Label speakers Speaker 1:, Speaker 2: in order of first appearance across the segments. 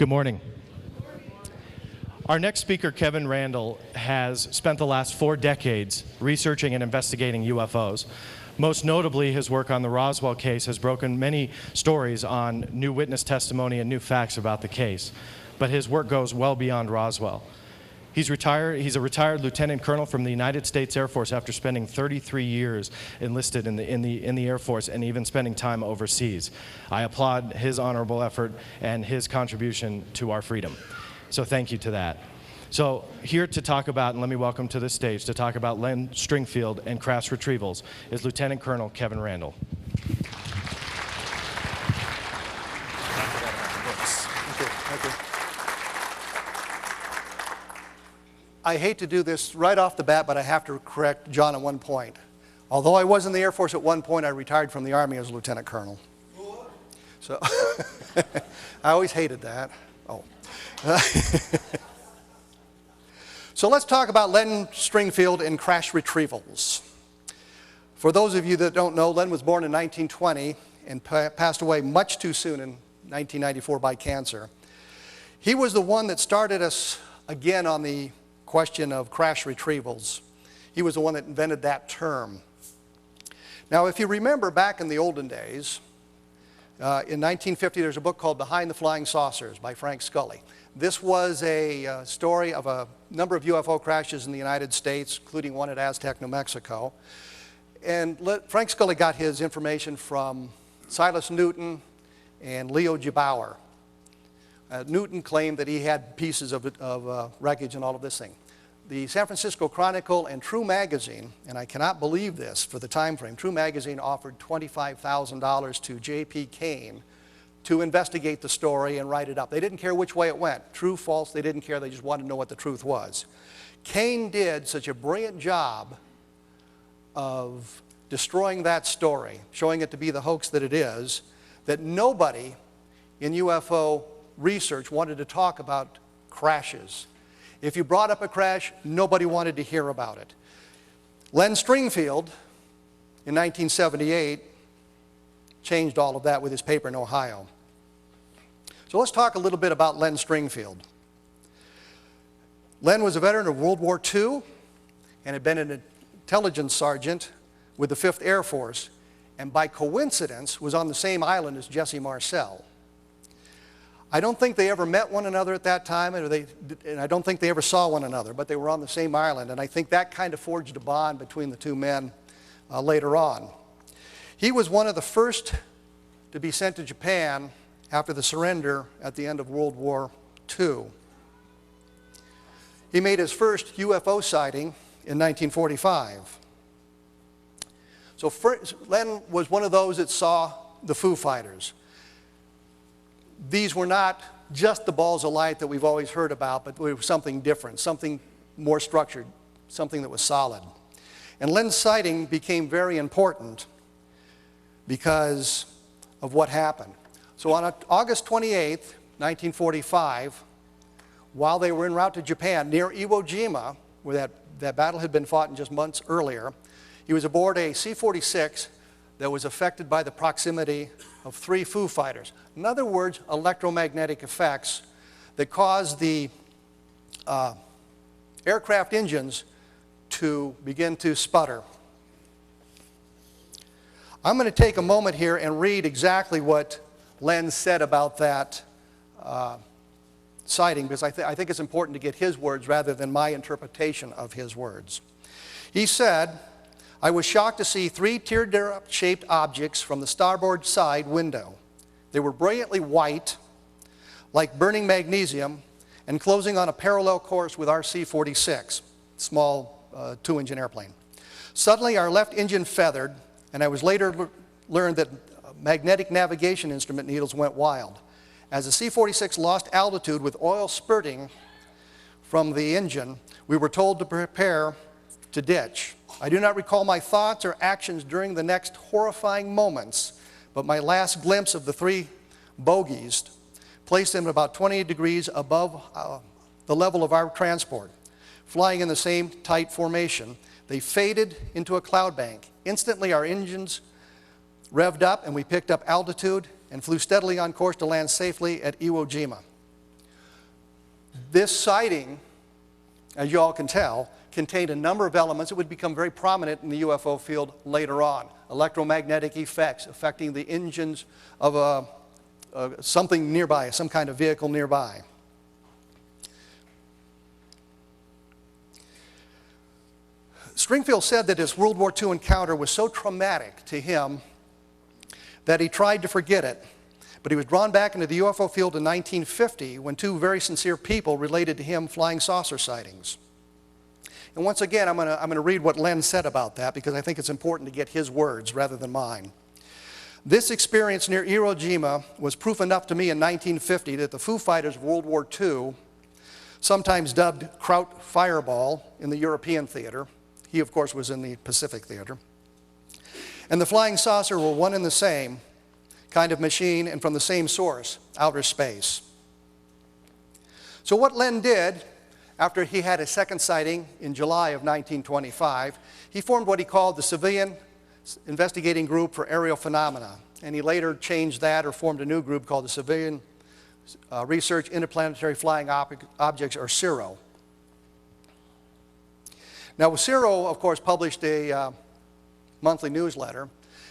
Speaker 1: Good morning. Our next speaker, Kevin Randle, has spent the last 4 decades researching and investigating UFOs. Most notably, his work on the Roswell case has broken many stories on new witness testimony and new facts about the case. But his work goes well beyond Roswell. He's a retired lieutenant colonel from the United States Air Force after spending 33 years enlisted in the Air Force and even spending time overseas. I applaud his honorable effort and his contribution to our freedom. So thank you to that. So here to talk about, and let me welcome to the stage, to talk about Len Stringfield and crash retrievals is Lieutenant Colonel Kevin Randle.
Speaker 2: Thank you. I hate to do this right off the bat, but I have to correct John on one point. Although I was in the Air Force at one point, I retired from the Army as a lieutenant colonel. So I always hated that. Oh. So let's talk about Len Stringfield and crash retrievals. For those of you that don't know, Len was born in 1920 and passed away much too soon in 1994 by cancer. He was the one that started us again on the question of crash retrievals. He was the one that invented that term. Now, if you remember back in the olden days, in 1950, there's a book called Behind the Flying Saucers by Frank Scully. This was a story of a number of UFO crashes in the United States, including one at Aztec, New Mexico. And Frank Scully got his information from Silas Newton and Leo Gebauer. Newton claimed that he had pieces of wreckage and all of this thing. The San Francisco Chronicle and True Magazine, and I cannot believe this for the time frame, True Magazine offered $25,000 to J.P. Kane to investigate the story and write it up. They didn't care which way it went. True, false, they didn't care. They just wanted to know what the truth was. Kane did such a brilliant job of destroying that story, showing it to be the hoax that it is, that nobody in UFO research wanted to talk about crashes. If you brought up a crash, nobody wanted to hear about it. Len Stringfield, in 1978, changed all of that with his paper in Ohio. So let's talk a little bit about Len Stringfield. Len was a veteran of World War II and had been an intelligence sergeant with the 5th Air Force, and by coincidence was on the same island as Jesse Marcel. I don't think they ever met one another at that time, and I don't think they ever saw one another, but they were on the same island, and I think that kind of forged a bond between the two men later on. He was one of the first to be sent to Japan after the surrender at the end of World War II. He made his first UFO sighting in 1945. So Len was one of those that saw the Foo Fighters. These were not just the balls of light that we've always heard about, but it was something different, something more structured, something that was solid. And Len's sighting became very important because of what happened. So on August 28th, 1945, while they were en route to Japan, near Iwo Jima, where that battle had been fought in just months earlier, he was aboard a C-46 that was affected by the proximity of 3 Foo Fighters. In other words, electromagnetic effects that caused the aircraft engines to begin to sputter. I'm going to take a moment here and read exactly what Len said about that sighting, because I think it's important to get his words rather than my interpretation of his words. He said, "I was shocked to see 3 teardrop-shaped objects from the starboard side window. They were brilliantly white, like burning magnesium, and closing on a parallel course with our C-46, small 2-engine airplane. Suddenly, our left engine feathered, and I was later learned that magnetic navigation instrument needles went wild. As the C-46 lost altitude with oil spurting from the engine, we were told to prepare to ditch. I do not recall my thoughts or actions during the next horrifying moments, but my last glimpse of the 3 bogies placed them about 20 degrees above the level of our transport. Flying in the same tight formation, they faded into a cloud bank. Instantly, our engines revved up and we picked up altitude and flew steadily on course to land safely at Iwo Jima. This sighting, as you all can tell, contained a number of elements that would become very prominent in the UFO field later on. Electromagnetic effects affecting the engines of something nearby, some kind of vehicle nearby. Stringfield said that his World War II encounter was so traumatic to him that he tried to forget it. But he was drawn back into the UFO field in 1950 when two very sincere people related to him flying saucer sightings. And once again, I'm going to read what Len said about that because I think it's important to get his words rather than mine. This experience near Iwo Jima was proof enough to me in 1950 that the Foo Fighters of World War II, sometimes dubbed Kraut Fireball in the European theater, he of course was in the Pacific theater, and the flying saucer were one and the same kind of machine and from the same source, outer space. So what Len did, after he had a second sighting in July of 1925, he formed what he called the Civilian Investigating Group for Aerial Phenomena. And he later changed that or formed a new group called the Civilian Research Interplanetary Flying Objects, or CIRO. Now, CIRO, of course, published a monthly newsletter.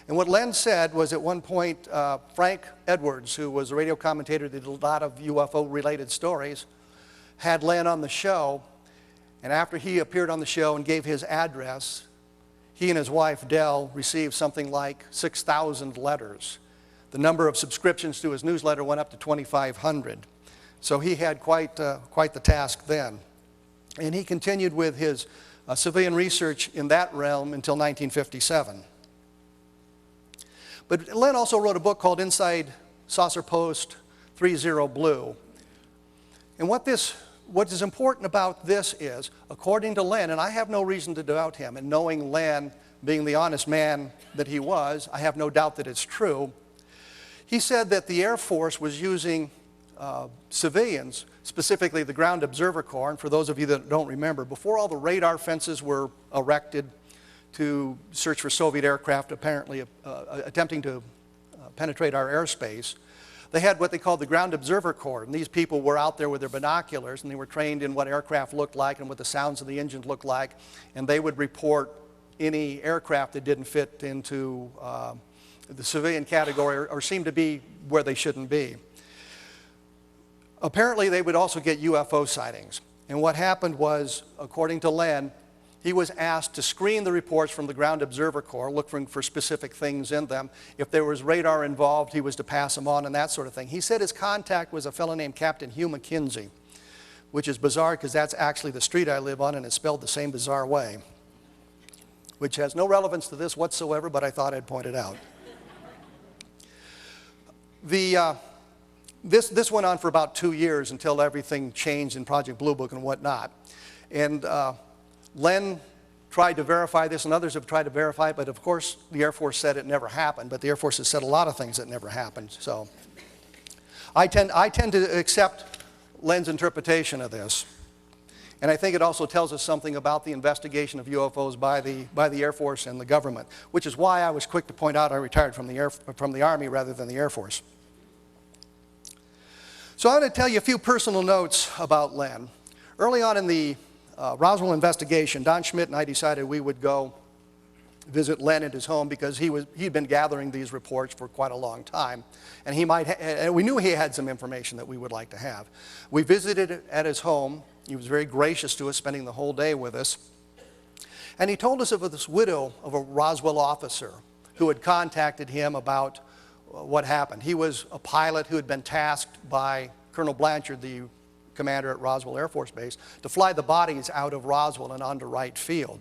Speaker 2: And what Len said was at one point, Frank Edwards, who was a radio commentator that did a lot of UFO-related stories, had Len on the show. And after he appeared on the show and gave his address, he and his wife, Dell, received something like 6,000 letters. The number of subscriptions to his newsletter went up to 2,500. So he had quite the task then. And he continued with his civilian research in that realm until 1957. But Len also wrote a book called Inside Saucer Post 30 Blue. And what is important about this is, according to Len, and I have no reason to doubt him, and knowing Len being the honest man that he was, I have no doubt that it's true. He said that the Air Force was using civilians, specifically the Ground Observer Corps, and for those of you that don't remember, before all the radar fences were erected to search for Soviet aircraft apparently attempting to penetrate our airspace, they had what they called the Ground Observer Corps, and these people were out there with their binoculars, and they were trained in what aircraft looked like and what the sounds of the engines looked like, and they would report any aircraft that didn't fit into the civilian category or seemed to be where they shouldn't be. Apparently, they would also get UFO sightings, and what happened was, according to Len, he was asked to screen the reports from the Ground Observer Corps, looking for specific things in them. If there was radar involved, he was to pass them on and that sort of thing. He said his contact was a fellow named Captain Hugh McKenzie, which is bizarre because that's actually the street I live on and it's spelled the same bizarre way, which has no relevance to this whatsoever, but I thought I'd point it out. This went on for about 2 years until everything changed in Project Blue Book and whatnot. And Len tried to verify this, and others have tried to verify it, but of course the Air Force said it never happened, but the Air Force has said a lot of things that never happened. So I tend to accept Len's interpretation of this. And I think it also tells us something about the investigation of UFOs by the Air Force and the government, which is why I was quick to point out I retired from the Army rather than the Air Force. So I'm going to tell you a few personal notes about Len. Early on in the Roswell investigation, Don Schmidt and I decided we would go visit Len at his home because he'd been gathering these reports for quite a long time, and and we knew he had some information that we would like to have. We visited at his home. He was very gracious to us, spending the whole day with us, and he told us of this widow of a Roswell officer who had contacted him about what happened. He was a pilot who had been tasked by Colonel Blanchard, the commander at Roswell Air Force Base, to fly the bodies out of Roswell and onto Wright Field.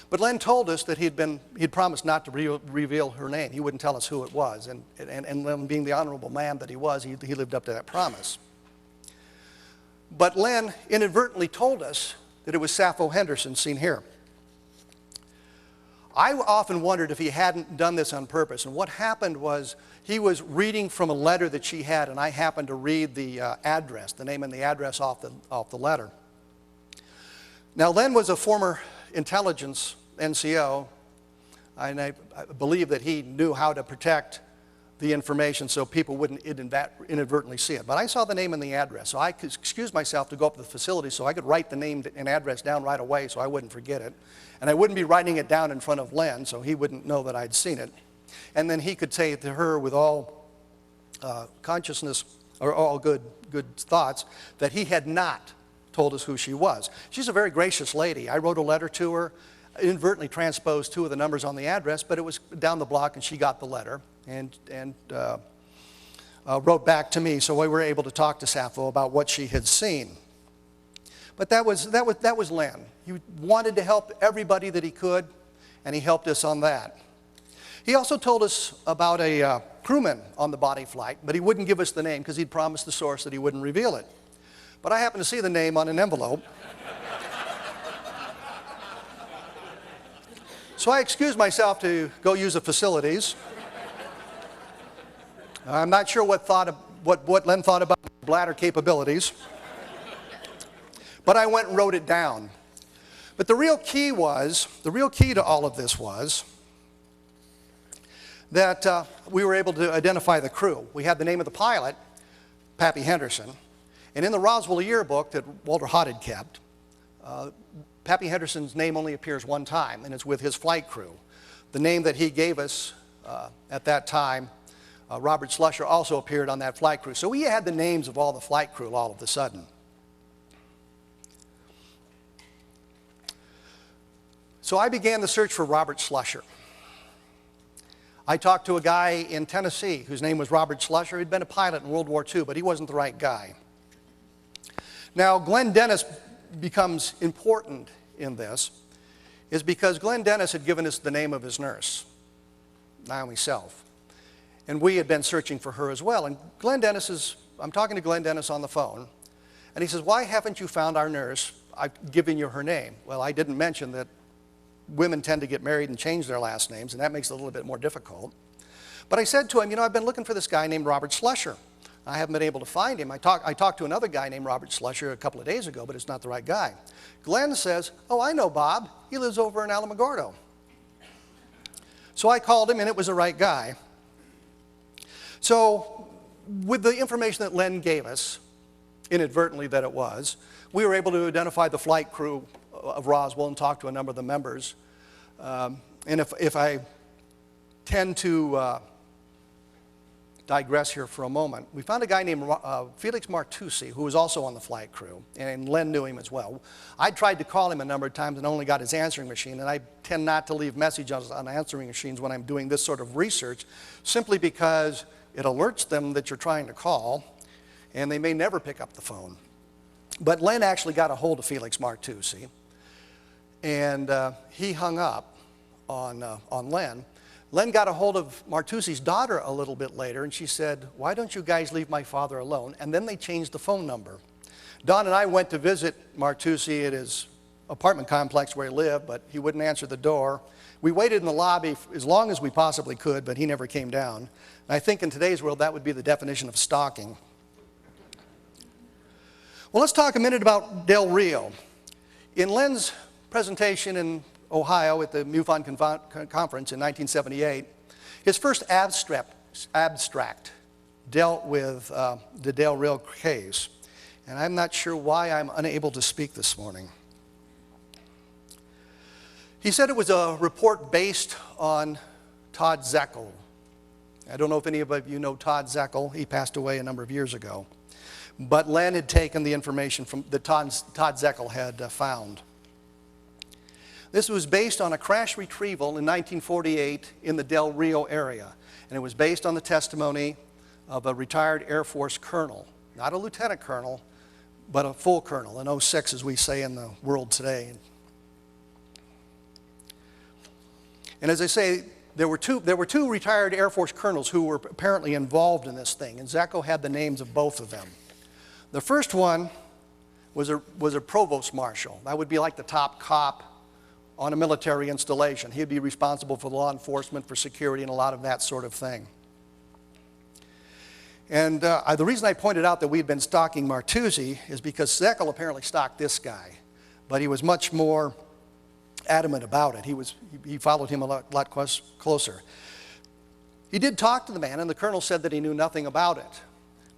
Speaker 2: But Len told us that he'd promised not to reveal her name. He wouldn't tell us who it was. And Len, being the honorable man that he was, he lived up to that promise. But Len inadvertently told us that it was Sappho Henderson, seen here. I often wondered if he hadn't done this on purpose. And what happened was he was reading from a letter that she had, and I happened to read the address, the name and the address off the letter. Now, Len was a former intelligence NCO, and I believe that he knew how to protect the information so people wouldn't inadvertently see it. But I saw the name and the address, so I could excuse myself to go up to the facility so I could write the name and address down right away so I wouldn't forget it. And I wouldn't be writing it down in front of Len so he wouldn't know that I'd seen it. And then he could say to her with all consciousness, or all good thoughts, that he had not told us who she was. She's a very gracious lady. I wrote a letter to her, inadvertently transposed 2 of the numbers on the address, but it was down the block and she got the letter and wrote back to me, so we were able to talk to Sappho about what she had seen. But that was Len. He wanted to help everybody that he could, and he helped us on that. He also told us about a crewman on the body flight, but he wouldn't give us the name because he'd promised the source that he wouldn't reveal it. But I happened to see the name on an envelope. So I excused myself to go use the facilities. I'm not sure what Len thought about my bladder capabilities, but I went and wrote it down. But the real key to all of this was that we were able to identify the crew. We had the name of the pilot, Pappy Henderson, and in the Roswell yearbook that Walter Hott had kept, Pappy Henderson's name only appears one time, and it's with his flight crew. The name that he gave us at that time, Robert Slusher, also appeared on that flight crew. So we had the names of all the flight crew all of a sudden. So I began the search for Robert Slusher. I talked to a guy in Tennessee whose name was Robert Slusher. He'd been a pilot in World War II, but he wasn't the right guy. Now, Glenn Dennis becomes important in this, is because Glenn Dennis had given us the name of his nurse, Naomi Self. And we had been searching for her as well. And I'm talking to Glenn Dennis on the phone, and he says, "Why haven't you found our nurse? I've given you her name." Well, I didn't mention that women tend to get married and change their last names, and that makes it a little bit more difficult. But I said to him, I've been looking for this guy named Robert Slusher. I haven't been able to find him. I talked to another guy named Robert Slusher a couple of days ago, but it's not the right guy. Glenn says, "Oh, I know Bob. He lives over in Alamogordo." So I called him, and it was the right guy. So with the information that Len gave us, inadvertently that it was, we were able to identify the flight crew of Roswell and talk to a number of the members. And if I tend to digress here for a moment, we found a guy named Felix Martucci, who was also on the flight crew, and Len knew him as well. I tried to call him a number of times and only got his answering machine, and I tend not to leave messages on answering machines when I'm doing this sort of research, simply because it alerts them that you're trying to call, and they may never pick up the phone. But Len actually got a hold of Felix Martucci, and he hung up on Len. Len got a hold of Martucci's daughter a little bit later, and she said, "Why don't you guys leave my father alone?" And then they changed the phone number. Don and I went to visit Martucci at his apartment complex where he lived, but he wouldn't answer the door. We waited in the lobby as long as we possibly could, but he never came down. And I think in today's world, that would be the definition of stalking. Well, let's talk a minute about Del Rio. In Len's presentation in Ohio at the MUFON conference in 1978, his first abstract dealt with the Del Rio case. And I'm not sure why I'm unable to speak this morning. He said it was a report based on Todd Zeckel. I don't know if any of you know Todd Zeckel. He passed away a number of years ago. But Len had taken the information that Todd Zeckel had found. This was based on a crash retrieval in 1948 in the Del Rio area. And it was based on the testimony of a retired Air Force colonel. Not a lieutenant colonel, but a full colonel, an 06 as we say in the world today. And as I say, there were two retired Air Force colonels who were apparently involved in this thing, and Zeckel had the names of both of them. The first one was a provost marshal. That would be like the top cop on a military installation. He'd be responsible for law enforcement, for security, and a lot of that sort of thing. And the reason I pointed out that we'd been stalking Martucci is because Zeckel apparently stalked this guy, but he was much more adamant about it. He followed him a lot closer. He did talk to the man, and the colonel said that he knew nothing about it.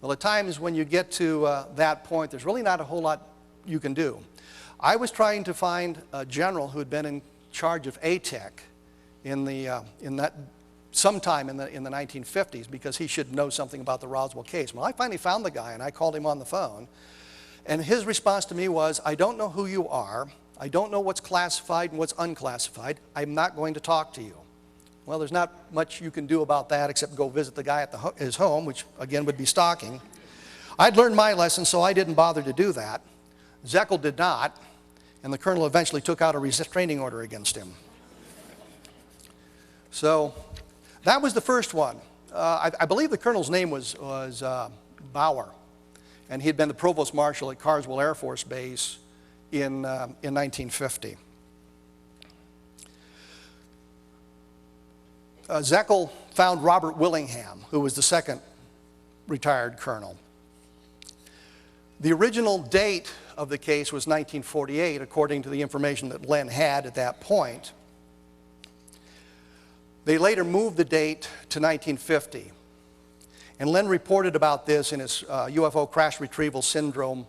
Speaker 2: Well, at times when you get to that point, there's really not a whole lot you can do. I was trying to find a general who had been in charge of ATEC sometime in the 1950s, because he should know something about the Roswell case. Well, I finally found the guy, and I called him on the phone. And his response to me was, I don't know who you are. I don't know what's classified and what's unclassified. I'm not going to talk to you. Well, there's not much you can do about that except go visit the guy at his home, which again would be stalking. I'd learned my lesson, so I didn't bother to do that. Zekel did not, and the colonel eventually took out a restraining order against him. So that was the first one. I believe the colonel's name was Bauer, and he'd been the provost marshal at Carswell Air Force Base in 1950. Zekel found Robert Willingham, who was the second retired colonel. The original date of the case was 1948, according to the information that Len had at that point. They later moved the date to 1950. And Len reported about this in his UFO crash retrieval syndrome.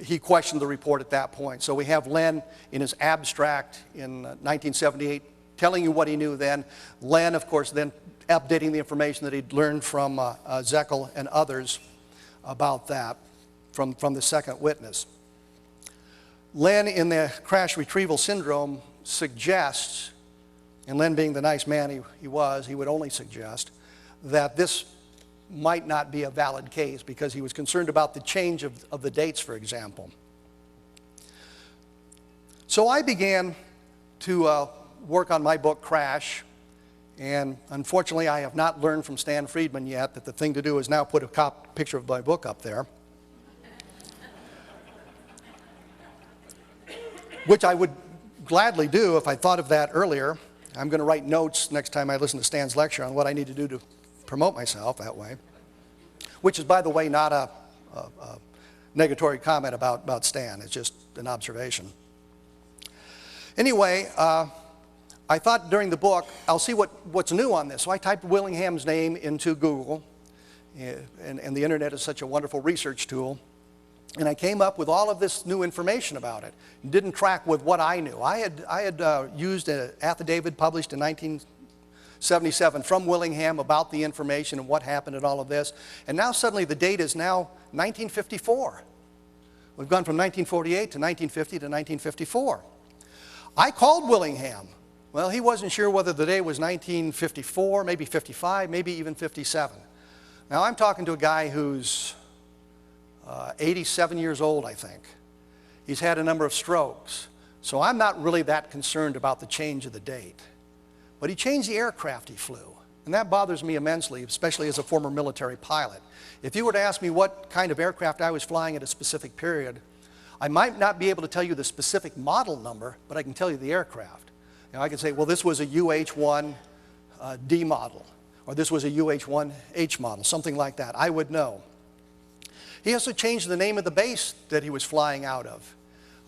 Speaker 2: He questioned the report at that point. So we have Len in his abstract in 1978 telling you what he knew then. Len, of course, then updating the information that he'd learned from Zekel and others about that from the second witness. Len, in the crash retrieval syndrome, suggests, and Len being the nice man he was, he would only suggest that this might not be a valid case because he was concerned about the change of the dates, for example. So I began to work on my book, Crash, and unfortunately I have not learned from Stan Friedman yet that the thing to do is now put a picture of my book up there, which I would gladly do if I thought of that earlier. I'm going to write notes next time I listen to Stan's lecture on what I need to do to promote myself that way, which is, by the way, not a negatory comment about Stan. It's just an observation. Anyway, I thought during the book, I'll see what's new on this. So I typed Willingham's name into Google, and the internet is such a wonderful research tool. And I came up with all of this new information about it. Didn't track with what I knew. I had used an affidavit published in 1977 from Willingham about the information and what happened and all of this. And now suddenly the date is now 1954. We've gone from 1948 to 1950 to 1954. I called Willingham. Well, he wasn't sure whether the date was 1954, maybe 55, maybe even 57. Now I'm talking to a guy who's 87 years old, I think. He's had a number of strokes. So I'm not really that concerned about the change of the date. But he changed the aircraft he flew. And that bothers me immensely, especially as a former military pilot. If you were to ask me what kind of aircraft I was flying at a specific period, I might not be able to tell you the specific model number, but I can tell you the aircraft. You know, I can say, well, this was a UH-1D model, or this was a UH-1H model, something like that. I would know. He also changed the name of the base that he was flying out of.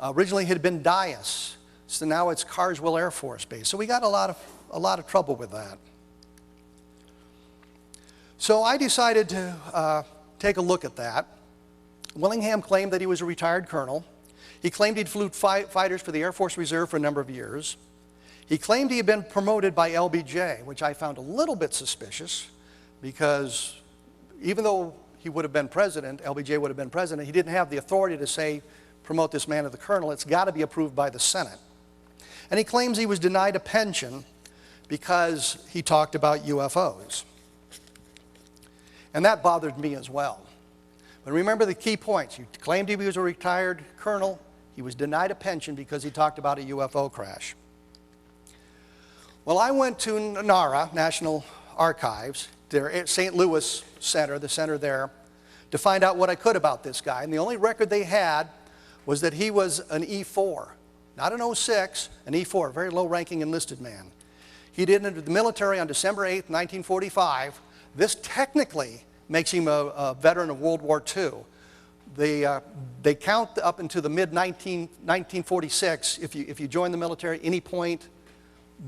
Speaker 2: Originally it had been Dias, so now it's Carswell Air Force Base. So we got a lot of trouble with that. So I decided to take a look at that. Willingham claimed that he was a retired colonel. He claimed he'd flew fighters for the Air Force Reserve for a number of years. He claimed he had been promoted by LBJ, which I found a little bit suspicious because even though he would have been president, LBJ would have been president, he didn't have the authority to say, promote this man to the colonel. It's got to be approved by the Senate. And he claims he was denied a pension because he talked about UFOs. And that bothered me as well. But remember the key points. He claimed he was a retired colonel. He was denied a pension because he talked about a UFO crash. Well, I went to NARA, National Archives, their St. Louis center, the center there, to find out what I could about this guy. And the only record they had was that he was an E4, not an 06, an E4, a very low-ranking enlisted man. He did enter the military on December 8th, 1945. This technically makes him a veteran of World War II. They count up into the mid-1946. If you join the military any point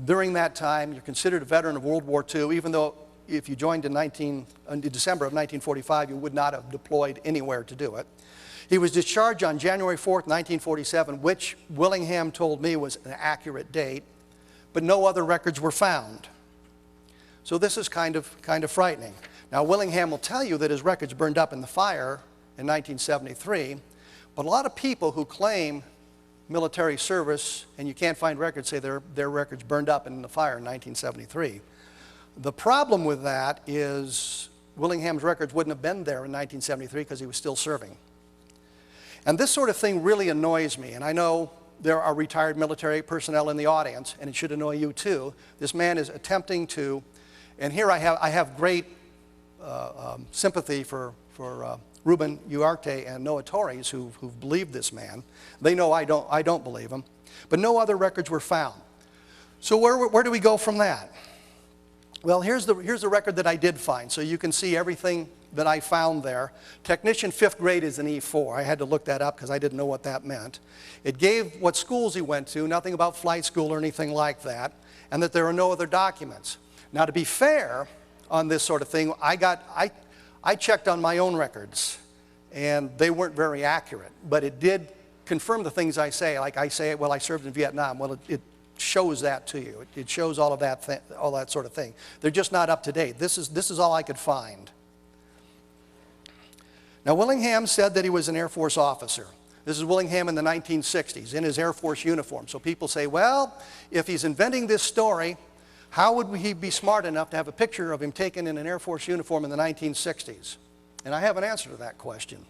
Speaker 2: during that time, you're considered a veteran of World War II, even though if you joined in December of 1945, you would not have deployed anywhere to do it. He was discharged on January 4th, 1947, which Willingham told me was an accurate date, but no other records were found. So this is kind of frightening. Now, Willingham will tell you that his records burned up in the fire in 1973, but a lot of people who claim military service and you can't find records say their records burned up in the fire in 1973. The problem with that is Willingham's records wouldn't have been there in 1973 because he was still serving. And this sort of thing really annoys me, and I know there are retired military personnel in the audience, and it should annoy you too. This man is attempting to, and here I have great sympathy for Ruben Ugarte and Noah Torres who've believed this man. They know I don't believe him, but no other records were found. So where do we go from that? Well, here's the record that I did find, so you can see everything that I found there. Technician 5th grade is an E4. I had to look that up because I didn't know what that meant. It gave what schools he went to, nothing about flight school or anything like that, and that there are no other documents. Now, to be fair on this sort of thing, I checked on my own records, and they weren't very accurate, but it did confirm the things I say. Like I say, well, I served in Vietnam. Well, it shows that to you. It shows all of that, all that sort of thing. They're just not up to date. This is all I could find. Now, Willingham said that he was an Air Force officer. This is Willingham in the 1960s in his Air Force uniform. So people say, well, if he's inventing this story, how would he be smart enough to have a picture of him taken in an Air Force uniform in the 1960s? And I have an answer to that question.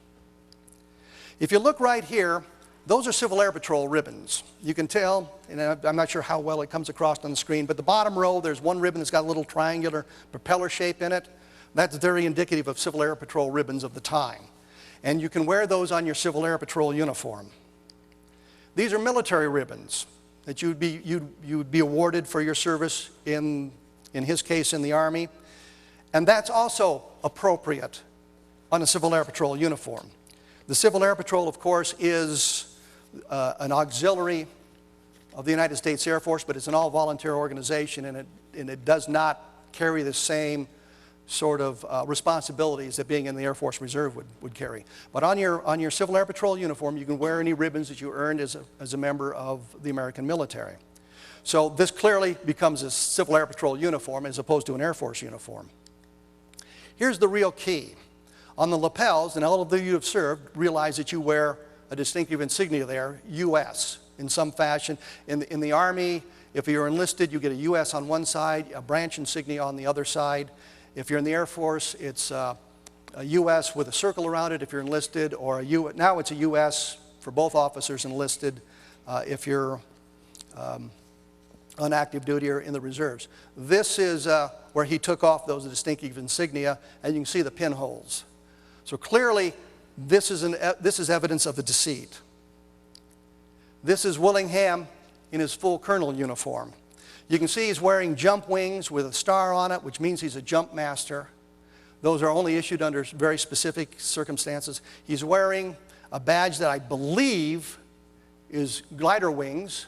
Speaker 2: If you look right here, those are Civil Air Patrol ribbons. You can tell, and I'm not sure how well it comes across on the screen, but the bottom row, there's one ribbon that's got a little triangular propeller shape in it. That's very indicative of Civil Air Patrol ribbons of the time. And you can wear those on your Civil Air Patrol uniform. These are military ribbons that you'd be awarded for your service in his case in the Army. And that's also appropriate on a Civil Air Patrol uniform. The Civil Air Patrol, of course, is an auxiliary of the United States Air Force, but it's an all-volunteer organization, and it does not carry the same sort of responsibilities that being in the Air Force Reserve would carry. But on your Civil Air Patrol uniform, you can wear any ribbons that you earned as a member of the American military. So this clearly becomes a Civil Air Patrol uniform as opposed to an Air Force uniform. Here's the real key. On the lapels, and all of you who have served realize that you wear a distinctive insignia there, U.S. in some fashion. In the Army, if you're enlisted, you get a U.S. on one side, a branch insignia on the other side. If you're in the Air Force, it's a U.S. with a circle around it if you're enlisted, or now it's a U.S. for both officers enlisted if you're on active duty or in the reserves. This is where he took off those distinctive insignia, and you can see the pinholes. So clearly, this is evidence of the deceit. This is Willingham in his full colonel uniform. You can see he's wearing jump wings with a star on it, which means he's a jump master. Those are only issued under very specific circumstances. He's wearing a badge that I believe is glider wings,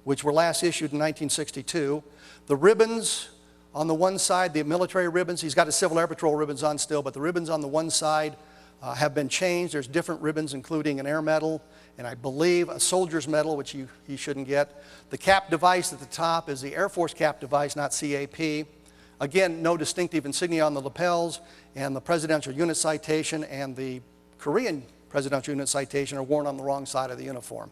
Speaker 2: which were last issued in 1962. The ribbons on the one side, the military ribbons, he's got his Civil Air Patrol ribbons on still, but the ribbons on the one side have been changed. There's different ribbons, including an air medal, and I believe a soldier's medal, which he shouldn't get. The cap device at the top is the Air Force cap device, not CAP. Again, no distinctive insignia on the lapels, and the Presidential Unit Citation and the Korean Presidential Unit Citation are worn on the wrong side of the uniform.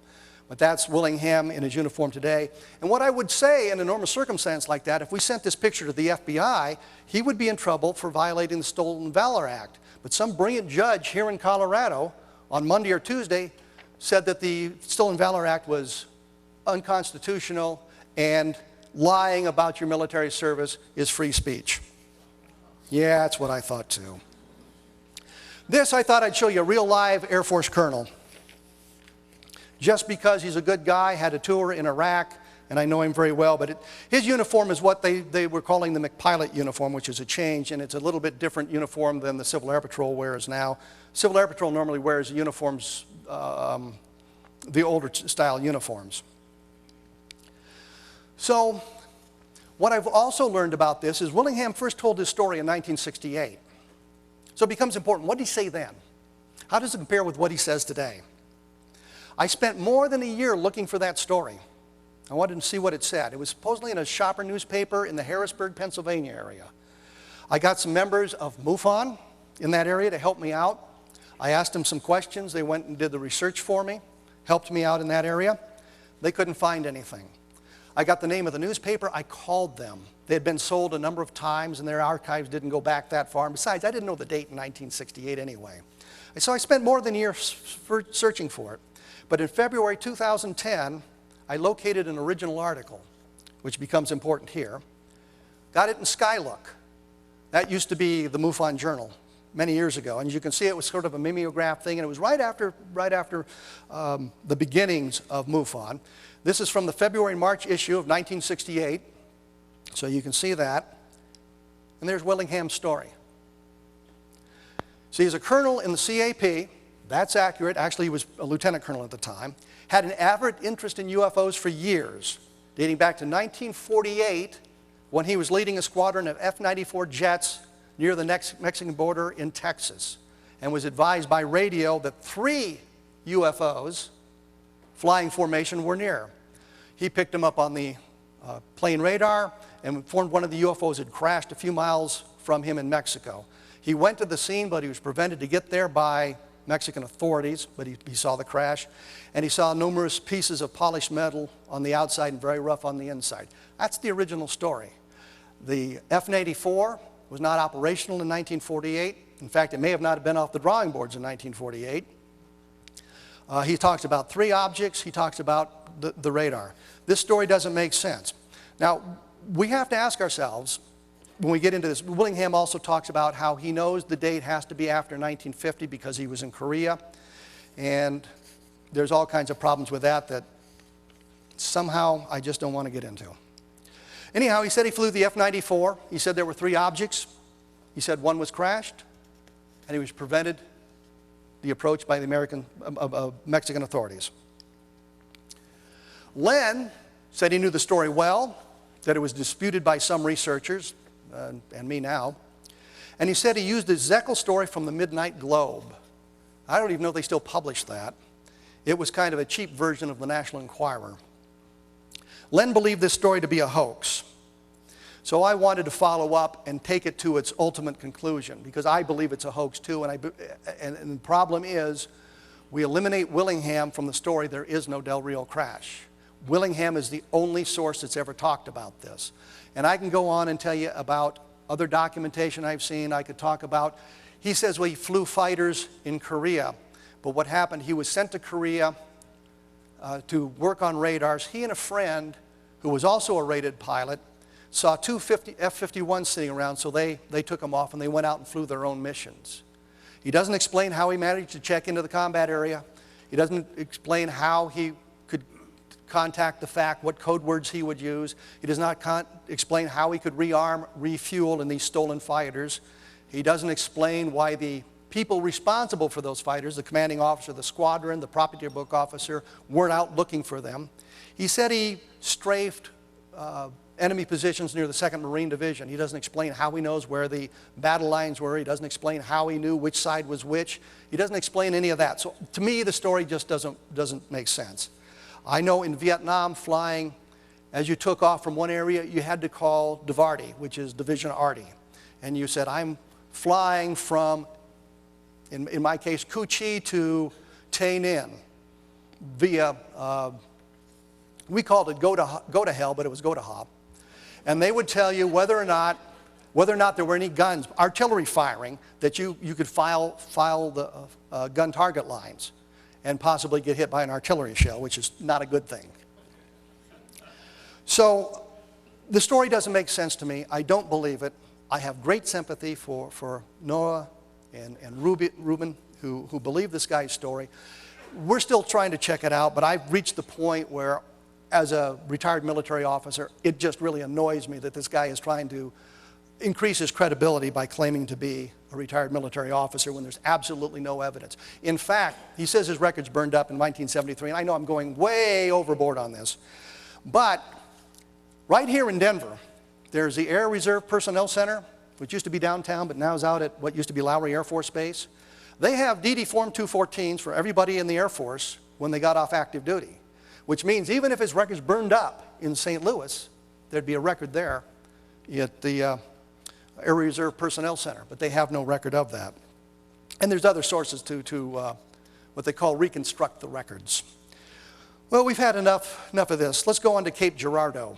Speaker 2: But that's Willingham in his uniform today. And what I would say in a normal circumstance like that, if we sent this picture to the FBI, he would be in trouble for violating the Stolen Valor Act. But some brilliant judge here in Colorado on Monday or Tuesday said that the Stolen Valor Act was unconstitutional and lying about your military service is free speech. Yeah, that's what I thought too. This, I thought I'd show you a real live Air Force colonel. Just because he's a good guy, had a tour in Iraq, and I know him very well, but his uniform is what they were calling the McPilot uniform, which is a change, and it's a little bit different uniform than the Civil Air Patrol wears now. Civil Air Patrol normally wears uniforms, the older style uniforms. So What I've also learned about this is Willingham first told his story in 1968. So it becomes important. What did he say then? How does it compare with what he says today? I spent more than a year looking for that story. I wanted to see what it said. It was supposedly in a shopper newspaper in the Harrisburg, Pennsylvania area. I got some members of MUFON in that area to help me out. I asked them some questions. They went and did the research for me, helped me out in that area. They couldn't find anything. I got the name of the newspaper. I called them. They had been sold a number of times, and their archives didn't go back that far. And besides, I didn't know the date in 1968 anyway. And so I spent more than a year searching for it. But in February 2010, I located an original article, which becomes important here. Got it in Skylook. That used to be the MUFON Journal many years ago. And as you can see, it was sort of a mimeograph thing, and it was right after the beginnings of MUFON. This is from the February and March issue of 1968, so you can see that. And there's Willingham's story. See, he's a colonel in the CAP. That's accurate. Actually, he was a lieutenant colonel at the time. Had an avid interest in UFOs for years, dating back to 1948, when he was leading a squadron of F-94 jets near the Mexican border in Texas, and was advised by radio that 3 UFOs flying formation were near. He picked them up on the plane radar and informed one of the UFOs had crashed a few miles from him in Mexico. He went to the scene, but he was prevented to get there by Mexican authorities, but he saw the crash, and he saw numerous pieces of polished metal on the outside and very rough on the inside. That's the original story. The F-94 was not operational in 1948. In fact, it may have not been off the drawing boards in 1948. He talks about 3 objects. He talks about the radar. This story doesn't make sense. Now, we have to ask ourselves, when we get into this, Willingham also talks about how he knows the date has to be after 1950 because he was in Korea. And there's all kinds of problems with that somehow I just don't want to get into. Anyhow, he said he flew the F-94. He said there were 3 objects. He said one was crashed, and he was prevented the approach by the Mexican authorities. Len said he knew the story well, that it was disputed by some researchers, and me now. And he said he used the Zekel story from the Midnight Globe. I don't even know if they still publish that. It was kind of a cheap version of the National Enquirer. Len believed this story to be a hoax. So I wanted to follow up and take it to its ultimate conclusion, because I believe it's a hoax too, and the problem is, we eliminate Willingham from the story, there is no Del Rio crash. Willingham is the only source that's ever talked about this. And I can go on and tell you about other documentation I've seen. I could talk about, he says, well, he flew fighters in Korea. But what happened, he was sent to Korea to work on radars. He and a friend, who was also a rated pilot, saw 2 F-51s sitting around, so they took them off and they went out and flew their own missions. He doesn't explain how he managed to check into the combat area. He doesn't explain how he could contact the FAC, what code words he would use. He does not explain how he could rearm, refuel in these stolen fighters. He doesn't explain why the people responsible for those fighters, the commanding officer of the squadron, the property book officer, weren't out looking for them. He said he strafed enemy positions near the 2nd Marine Division. He doesn't explain how he knows where the battle lines were. He doesn't explain how he knew which side was which. He doesn't explain any of that. So to me, the story just doesn't make sense. I know in Vietnam, flying, as you took off from one area, you had to call DIVARTY, which is Division Arty. And you said, I'm flying from, in my case, Cu Chi to Tay Ninh via, we called it go to hell, but it was go to hop. And they would tell you whether or not there were any guns, artillery firing, that you could file the gun target lines and possibly get hit by an artillery shell, which is not a good thing. So the story doesn't make sense to me. I don't believe it. I have great sympathy for Noah and Ruben, who believe this guy's story. We're still trying to check it out, but I've reached the point where, as a retired military officer, it just really annoys me that this guy is trying to increase his credibility by claiming to be a retired military officer when there's absolutely no evidence. In fact, he says his record's burned up in 1973, and I know I'm going way overboard on this, but right here in Denver, There's the Air Reserve Personnel Center, which used to be downtown, but now is out at what used to be Lowry Air Force Base. They have DD Form 214s for everybody in the Air Force when they got off active duty, which means even if his record's burned up in St. Louis, there'd be a record there at the Air Reserve Personnel Center, but they have no record of that. And there's other sources to what they call reconstruct the records. Well, we've had enough of this. Let's go on to Cape Girardeau,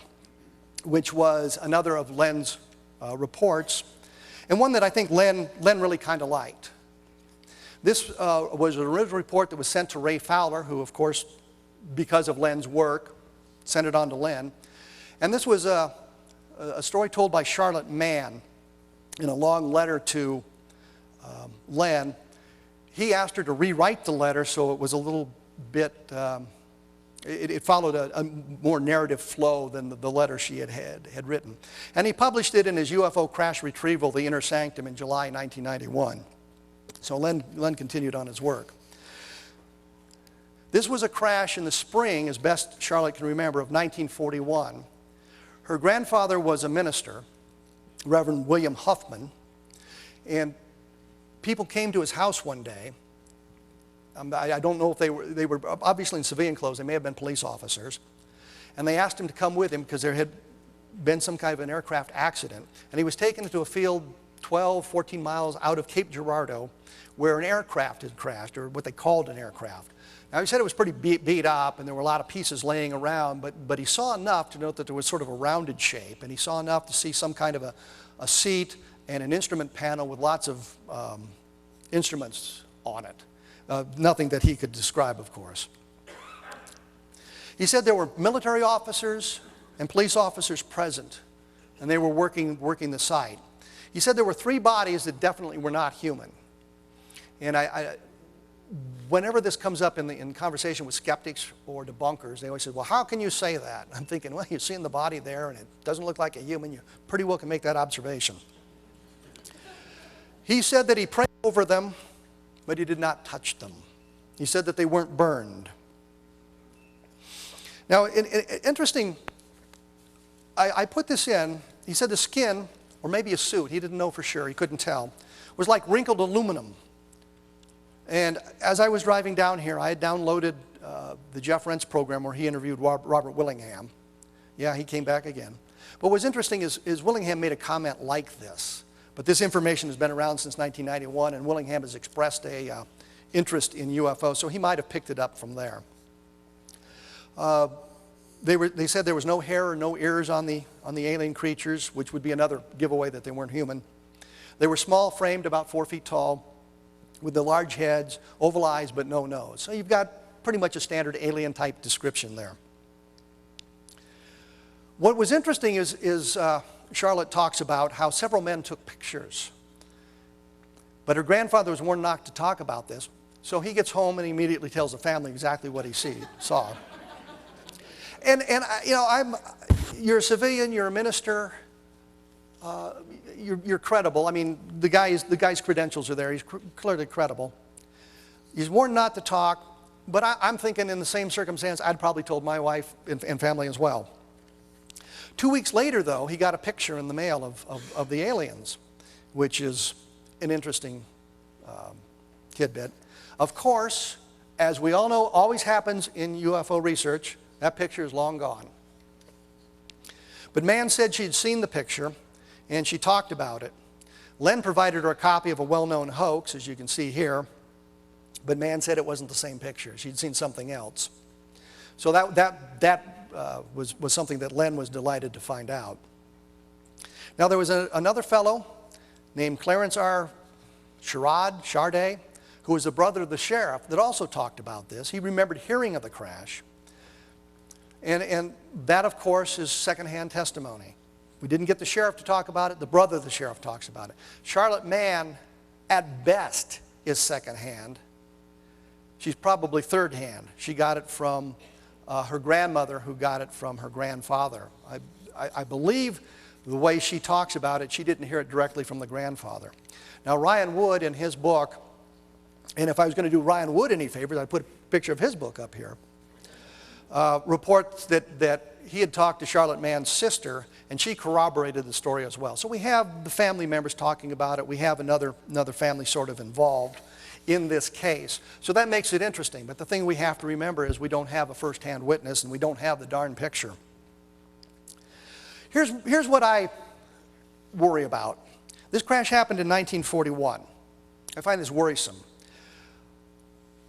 Speaker 2: which was another of Len's reports, and one that I think Len really kind of liked. This was an original report that was sent to Ray Fowler, who, of course, because of Len's work, sent it on to Len. And this was a story told by Charlotte Mann in a long letter to Len. He asked her to rewrite the letter so it was a little bit, it followed a more narrative flow than the letter she had written. And he published it in his UFO crash retrieval, The Inner Sanctum, in July 1991. So Len continued on his work. This was a crash in the spring, as best Charlotte can remember, of 1941. Her grandfather was a minister, Reverend William Huffman, and people came to his house one day. I don't know if they were obviously in civilian clothes. They may have been police officers. And they asked him to come with him because there had been some kind of an aircraft accident. And he was taken to a field 12, 14 miles out of Cape Girardeau where an aircraft had crashed, or what they called an aircraft. Now, he said it was pretty beat up and there were a lot of pieces laying around, but he saw enough to note that there was sort of a rounded shape, and he saw enough to see some kind of a seat and an instrument panel with lots of instruments on it. Nothing that he could describe, of course. He said there were military officers and police officers present, and they were working the site. He said there were 3 bodies that definitely were not human. And whenever this comes up in conversation with skeptics or debunkers, they always say, well, how can you say that? I'm thinking, well, you're seeing the body there and it doesn't look like a human. You pretty well can make that observation. He said that he prayed over them, but he did not touch them. He said that they weren't burned. Now, interesting, I put this in. He said the skin, or maybe a suit, he didn't know for sure, he couldn't tell, was like wrinkled aluminum. And as I was driving down here, I had downloaded the Jeff Rentz program where he interviewed Robert Willingham. Yeah, he came back again. But what's interesting is Willingham made a comment like this. But this information has been around since 1991, and Willingham has expressed a interest in UFOs, so he might have picked it up from there. They said there was no hair or no ears on the alien creatures, which would be another giveaway that they weren't human. They were small framed, about 4 feet tall, with the large heads, oval eyes, but no nose. So you've got pretty much a standard alien type description there. What was interesting is Charlotte talks about how several men took pictures. But her grandfather was warned not to talk about this, so he gets home and he immediately tells the family exactly what he saw. And you know, you're a civilian, you're a minister, you're credible. I mean, the guy's credentials are there. He's clearly credible. He's warned not to talk, but I'm thinking in the same circumstance, I'd probably told my wife and family as well. 2 weeks later, though, he got a picture in the mail of the aliens, which is an interesting tidbit. Of course, as we all know, always happens in UFO research, that picture is long gone. But Mann said she'd seen the picture, and she talked about it. Len provided her a copy of a well-known hoax, as you can see here, but Mann said it wasn't the same picture. She'd seen something else. So that was something that Len was delighted to find out. Now, there was another fellow named Clarence R. Charday, who was the brother of the sheriff, that also talked about this. He remembered hearing of the crash. And that, of course, is secondhand testimony. We didn't get the sheriff to talk about it. The brother of the sheriff talks about it. Charlotte Mann, at best, is secondhand. She's probably third-hand. She got it from her grandmother, who got it from her grandfather. I believe the way she talks about it, she didn't hear it directly from the grandfather. Now, Ryan Wood, in his book, and if I was going to do Ryan Wood any favors, I'd put a picture of his book up here, reports that he had talked to Charlotte Mann's sister, and she corroborated the story as well. So we have the family members talking about it. We have another family sort of involved in this case. So that makes it interesting. But the thing we have to remember is we don't have a first-hand witness, and we don't have the darn picture. Here's what I worry about. This crash happened in 1941. I find this worrisome.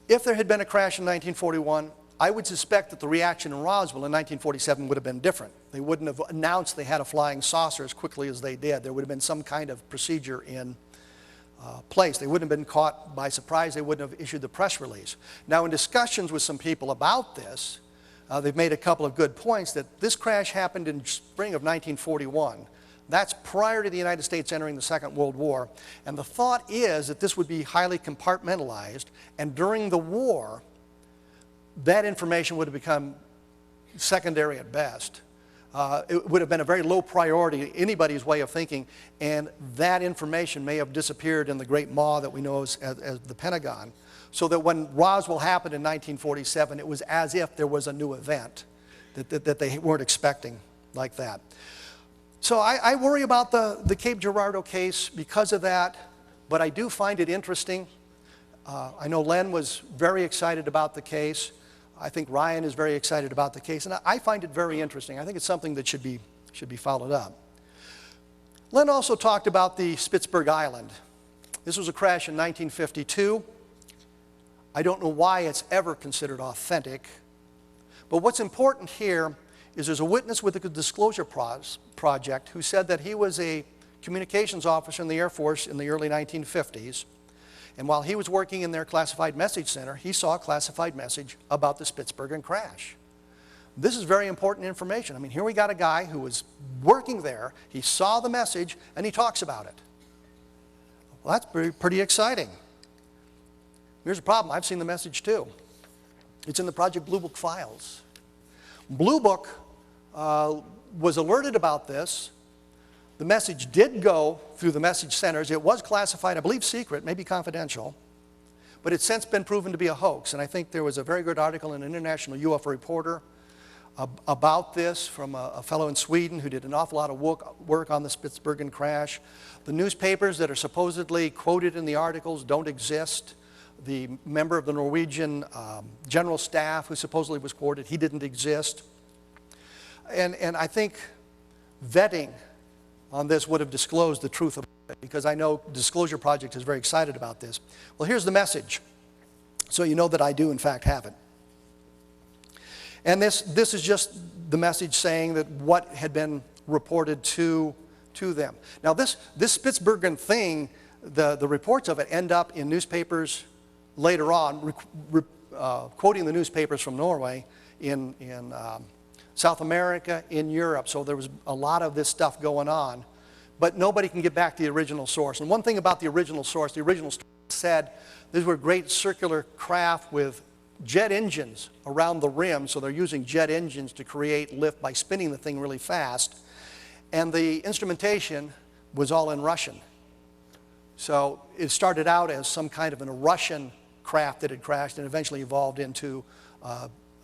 Speaker 2: If there had been a crash in 1941, I would suspect that the reaction in Roswell in 1947 would have been different. They wouldn't have announced they had a flying saucer as quickly as they did. There would have been some kind of procedure in place. They wouldn't have been caught by surprise. They wouldn't have issued the press release. Now, in discussions with some people about this, they've made a couple of good points that this crash happened in spring of 1941. That's prior to the United States entering the Second World War. And the thought is that this would be highly compartmentalized, and during the war, that information would have become secondary at best. It would have been a very low priority, anybody's way of thinking, and that information may have disappeared in the great maw that we know as the Pentagon. So that when Roswell happened in 1947, it was as if there was a new event that they weren't expecting like that. So I worry about the Cape Girardeau case because of that, but I do find it interesting. I know Len was very excited about the case. I think Ryan is very excited about the case, and I find it very interesting. I think it's something that should be followed up. Len also talked about the Spitzberg Island. This was a crash in 1952. I don't know why it's ever considered authentic, but what's important here is there's a witness with the Disclosure Project who said that he was a communications officer in the Air Force in the early 1950s. And while he was working in their classified message center, he saw a classified message about the Spitsbergen crash. This is very important information. I mean, here we got a guy who was working there, he saw the message, and he talks about it. Well, that's pretty exciting. Here's the problem. I've seen the message too. It's in the Project Blue Book files. Blue Book was alerted about this. The message did go through the message centers. It was classified, I believe secret, maybe confidential, but it's since been proven to be a hoax. And I think there was a very good article in an International UFO Reporter about this from a fellow in Sweden who did an awful lot of work on the Spitsbergen crash. The newspapers that are supposedly quoted in the articles don't exist. The member of the Norwegian general staff who supposedly was quoted, he didn't exist. And I think vetting on this would have disclosed the truth of it, because I know Disclosure Project is very excited about this. Well, here's the message, so you know that I do in fact have it. And this is just the message saying that what had been reported to them. Now this Spitsbergen thing, the reports of it end up in newspapers later on, quoting the newspapers from Norway in South America, in Europe. So there was a lot of this stuff going on, but nobody can get back to the original source. And one thing about the original source said these were great circular craft with jet engines around the rim, so they're using jet engines to create lift by spinning the thing really fast. And the instrumentation was all in Russian. So it started out as some kind of a Russian craft that had crashed and eventually evolved into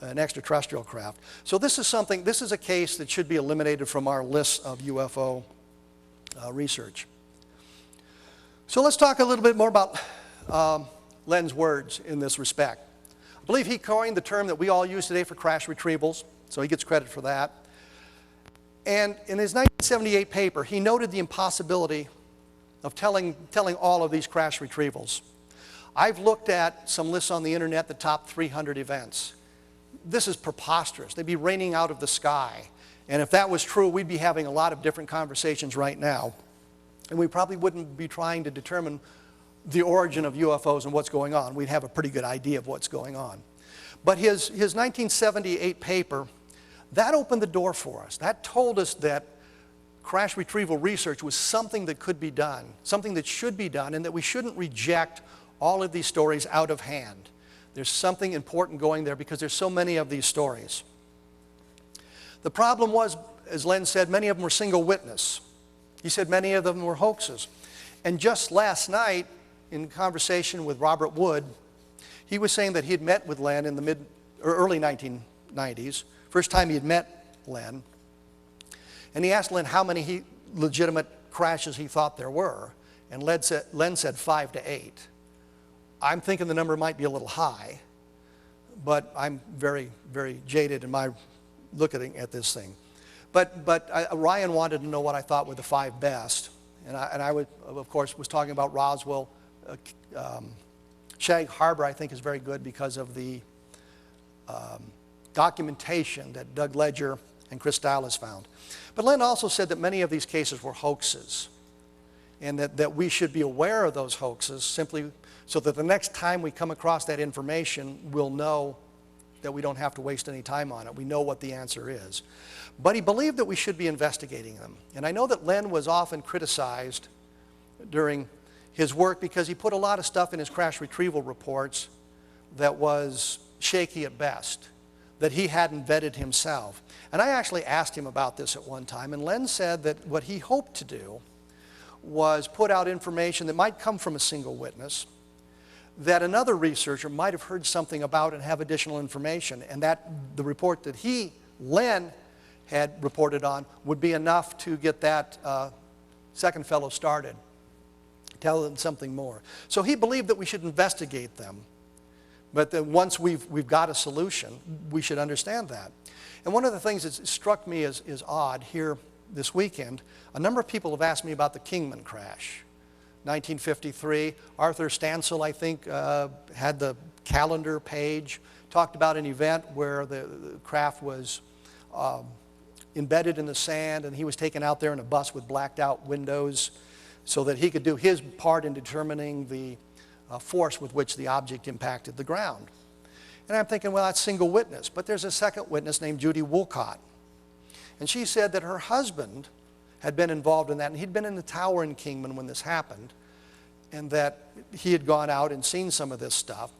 Speaker 2: an extraterrestrial craft. So this is a case that should be eliminated from our list of UFO research. So let's talk a little bit more about Len's words in this respect. I believe he coined the term that we all use today for crash retrievals, so he gets credit for that. And in his 1978 paper, he noted the impossibility of telling all of these crash retrievals. I've looked at some lists on the internet, the top 300 events. This is preposterous. They'd be raining out of the sky. And if that was true, we'd be having a lot of different conversations right now. And we probably wouldn't be trying to determine the origin of UFOs and what's going on. We'd have a pretty good idea of what's going on. But his 1978 paper, that opened the door for us. That told us that crash retrieval research was something that could be done, something that should be done, and that we shouldn't reject all of these stories out of hand. There's something important going there because there's so many of these stories. The problem was, as Len said, many of them were single witness. He said many of them were hoaxes. And just last night, in conversation with Robert Wood, he was saying that he had met with Len in the early 1990s. First time he had met Len. And he asked Len how many legitimate crashes he thought there were. And Len said 5 to 8. I'm thinking the number might be a little high, but I'm very, very jaded in my looking at this thing. But Ryan wanted to know what I thought were the 5 best. And I would, of course, was talking about Roswell. Shag Harbor, I think, is very good because of the documentation that Doug Ledger and Chris Stiles found. But Len also said that many of these cases were hoaxes, and that we should be aware of those hoaxes simply so that the next time we come across that information, we'll know that we don't have to waste any time on it. We know what the answer is. But he believed that we should be investigating them. And I know that Len was often criticized during his work because he put a lot of stuff in his crash retrieval reports that was shaky at best, that he hadn't vetted himself. And I actually asked him about this at one time, and Len said that what he hoped to do was put out information that might come from a single witness, that another researcher might have heard something about and have additional information, and that the report that Len, had reported on would be enough to get that second fellow started, tell them something more. So he believed that we should investigate them, but that once we've got a solution, we should understand that. And one of the things that struck me as odd here this weekend, a number of people have asked me about the Kingman crash. 1953, Arthur Stansel, I think, had the calendar page, talked about an event where the craft was embedded in the sand, and he was taken out there in a bus with blacked out windows so that he could do his part in determining the force with which the object impacted the ground. And I'm thinking, well, that's single witness. But there's a second witness named Judy Woolcott. And she said that her husband had been involved in that, and he'd been in the tower in Kingman when this happened, and that he had gone out and seen some of this stuff.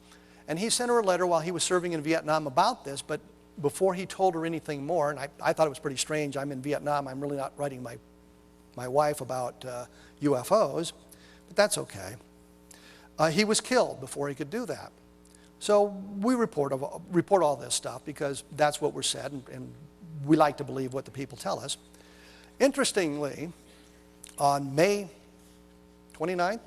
Speaker 2: And he sent her a letter while he was serving in Vietnam about this, but before he told her anything more, and I thought it was pretty strange, I'm in Vietnam, I'm really not writing my wife about UFOs, but that's okay. He was killed before he could do that. So we report all this stuff because that's what we're said, and we like to believe what the people tell us. Interestingly, on May 29th,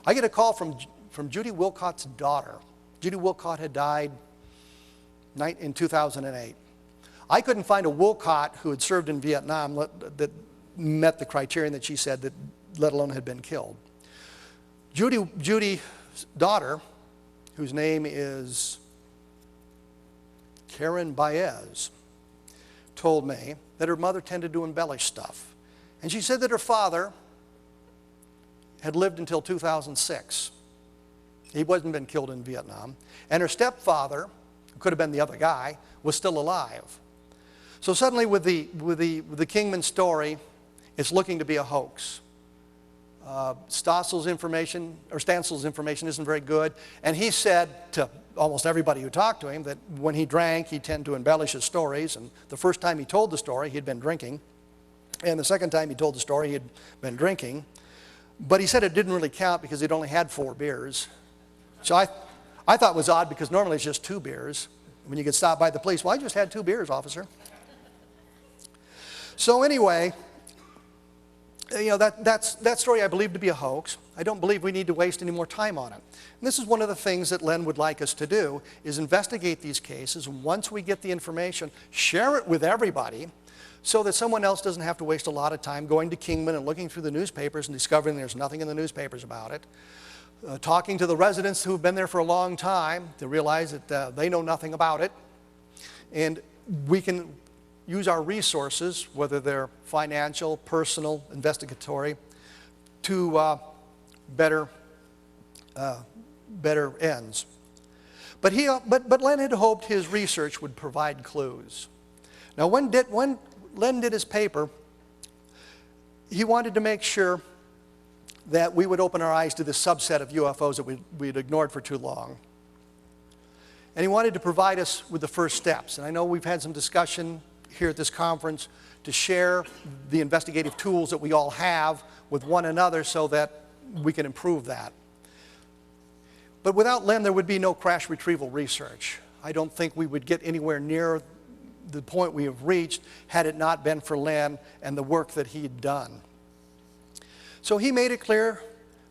Speaker 2: I get a call from Judy Woolcott's daughter. Judy Woolcott had died in 2008. I couldn't find a Woolcott who had served in Vietnam that met the criterion that she said, that let alone had been killed. Judy's daughter, whose name is Karen Baez, told me that her mother tended to embellish stuff. And she said that her father had lived until 2006. He wasn't been killed in Vietnam. And her stepfather, who could have been the other guy, was still alive. So suddenly with the Kingman story, it's looking to be a hoax. Stansel's information isn't very good. And he said to almost everybody who talked to him that when he drank, he tended to embellish his stories. And the first time he told the story, he'd been drinking. And the second time he told the story, he had been drinking. But he said it didn't really count because he'd only had 4 beers. So I thought it was odd because normally it's just 2 beers. When you get stopped by the police, well, I just had 2 beers, officer. So anyway, you know, that story I believe to be a hoax. I don't believe we need to waste any more time on it. And this is one of the things that Len would like us to do, is investigate these cases. Once we get the information, share it with everybody so that someone else doesn't have to waste a lot of time going to Kingman and looking through the newspapers and discovering there's nothing in the newspapers about it. Talking to the residents who've been there for a long time to realize that they know nothing about it. And we can use our resources, whether they're financial, personal, investigatory, to better ends. But Len had hoped his research would provide clues. Now, when Len did his paper, he wanted to make sure that we would open our eyes to this subset of UFOs that we'd ignored for too long. And he wanted to provide us with the first steps. And I know we've had some discussion here at this conference to share the investigative tools that we all have with one another so that we can improve that. But without Len, there would be no crash retrieval research. I don't think we would get anywhere near the point we have reached had it not been for Len and the work that he'd done. So he made it clear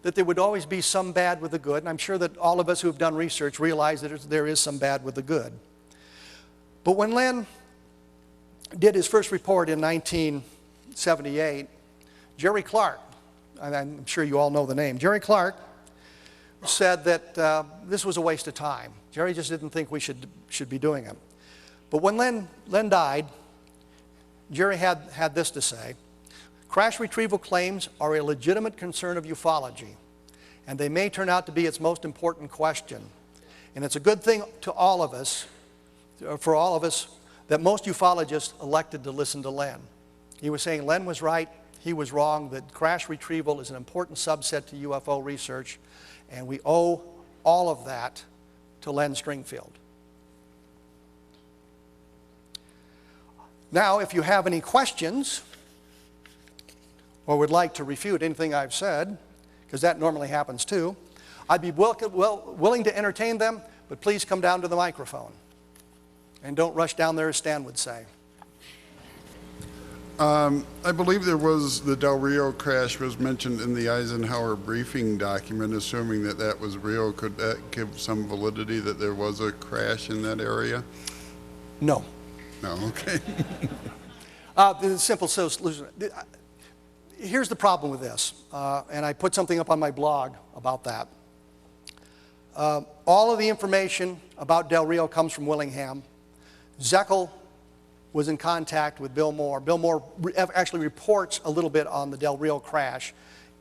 Speaker 2: that there would always be some bad with the good, and I'm sure that all of us who have done research realize that there is some bad with the good. But when Len did his first report in 1978, Jerry Clark, and I'm sure you all know the name, Jerry Clark said that this was a waste of time. Jerry just didn't think we should be doing it. But when Len died, Jerry had this to say: crash retrieval claims are a legitimate concern of ufology, and they may turn out to be its most important question. And it's a good thing to all of us, for all of us, that most ufologists elected to listen to Len. He was saying Len was right, he was wrong, that crash retrieval is an important subset to UFO research, and we owe all of that to Len Stringfield. Now, if you have any questions or would like to refute anything I've said, because that normally happens too, I'd be willing to entertain them, but please come down to the microphone. And don't rush down there, as Stan would say.
Speaker 3: I believe there was, the Del Rio crash was mentioned in the Eisenhower briefing document. Assuming that that was real, could that give some validity that there was a crash in that area?
Speaker 2: No.
Speaker 3: No, okay.
Speaker 2: The simple solution. Here's the problem with this, and I put something up on my blog about that. All of the information about Del Rio comes from Willingham. Zeckel was in contact with Bill Moore. Bill Moore actually reports a little bit on the Del Rio crash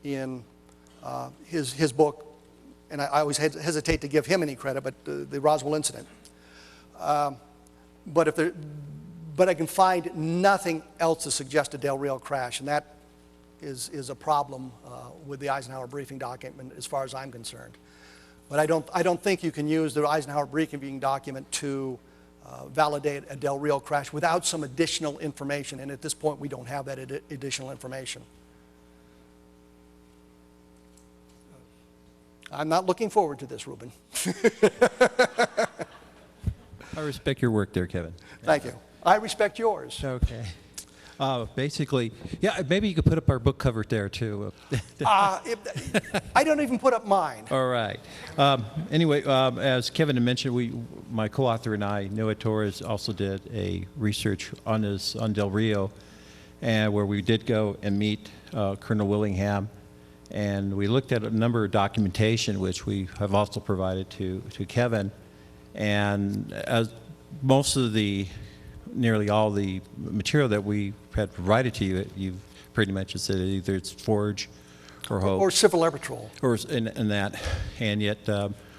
Speaker 2: in his book, and I always hesitate to give him any credit, but the Roswell incident. But I can find nothing else to suggest a Del Rio crash, and that is a problem with the Eisenhower briefing document as far as I'm concerned. But I don't think you can use the Eisenhower briefing document to validate a Del Rio crash without some additional information, and at this point we don't have that additional information. I'm not looking forward to this, Ruben.
Speaker 4: I respect your work there, Kevin.
Speaker 2: Thank you. I respect yours.
Speaker 4: Okay. Basically, yeah, maybe you could put up our book cover there, too.
Speaker 2: I don't even put up mine.
Speaker 4: All right. Anyway, as Kevin had mentioned, my co-author and I, Noah Torres, also did a research on Del Rio, and where we did go and meet Colonel Willingham, and we looked at a number of documentation, which we have also provided to Kevin, and as most of nearly all the material that we had provided to you, you've pretty much said either it's forge or hoax.
Speaker 2: Or civil air patrol.
Speaker 4: Or in that. And yet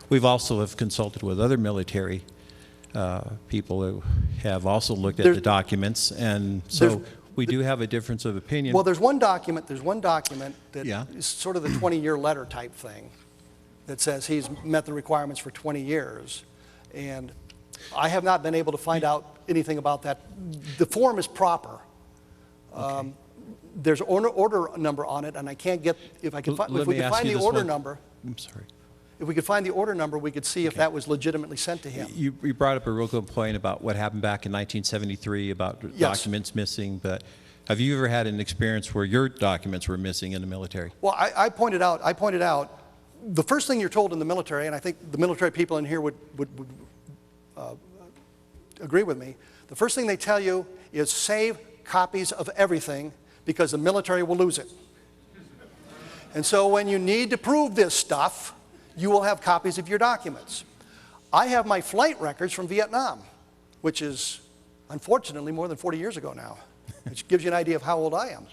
Speaker 4: we've also have consulted with other military people who have also looked at the documents. And so we do have a difference of opinion.
Speaker 2: Well, there's one document that
Speaker 4: Yeah.
Speaker 2: is sort of the 20-year letter type thing that says he's met the requirements for 20 years. And I have not been able to find out anything about that. The form is proper. Okay. There's an order number on it, and I can't get, if we could find the order number.
Speaker 4: I'm sorry.
Speaker 2: If we could find the order number, we could see if that was legitimately sent to him.
Speaker 4: You brought up a real good point about what happened back in 1973 about documents missing, but have you ever had an experience where your documents were missing in the military?
Speaker 2: Well, I pointed out, the first thing you're told in the military, and I think the military people in here would agree with me, the first thing they tell you is save copies of everything because the military will lose it. And so when you need to prove this stuff, you will have copies of your documents. I have my flight records from Vietnam, which is unfortunately more than 40 years ago now, which gives you an idea of how old I am.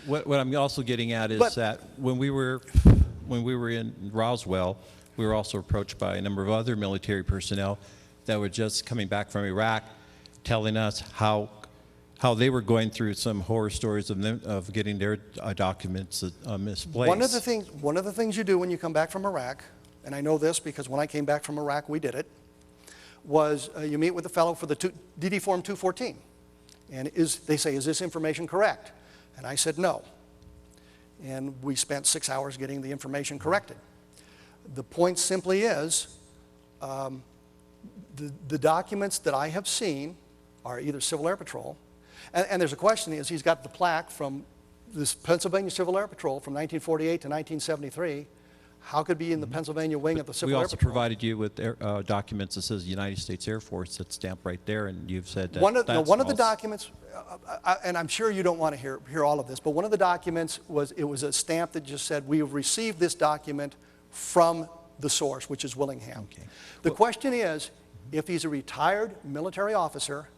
Speaker 4: What I'm also getting at is that when we were in Roswell, we were also approached by a number of other military personnel that were just coming back from Iraq, telling us how they were going through some horror stories of getting their documents misplaced.
Speaker 2: One of the things you do when you come back from Iraq, and I know this because when I came back from Iraq, we did it, was you meet with the fellow for the DD Form 214. And they say, is this information correct? And I said, no. And we spent 6 hours getting the information corrected. The point simply is, the documents that I have seen are either Civil Air Patrol, and there's a question is he's got the plaque from this Pennsylvania Civil Air Patrol from 1948 to 1973. How could it be in the Pennsylvania wing of the Civil Air Patrol?
Speaker 4: We also provided you with documents that says United States Air Force that's stamped right there, and you've said that
Speaker 2: one of the
Speaker 4: false.
Speaker 2: documents, and I'm sure you don't want to hear all of this, but one of the documents was a stamp that just said, we have received this document from the source, which is Willingham.
Speaker 4: Okay.
Speaker 2: The question is, if he's a retired military officer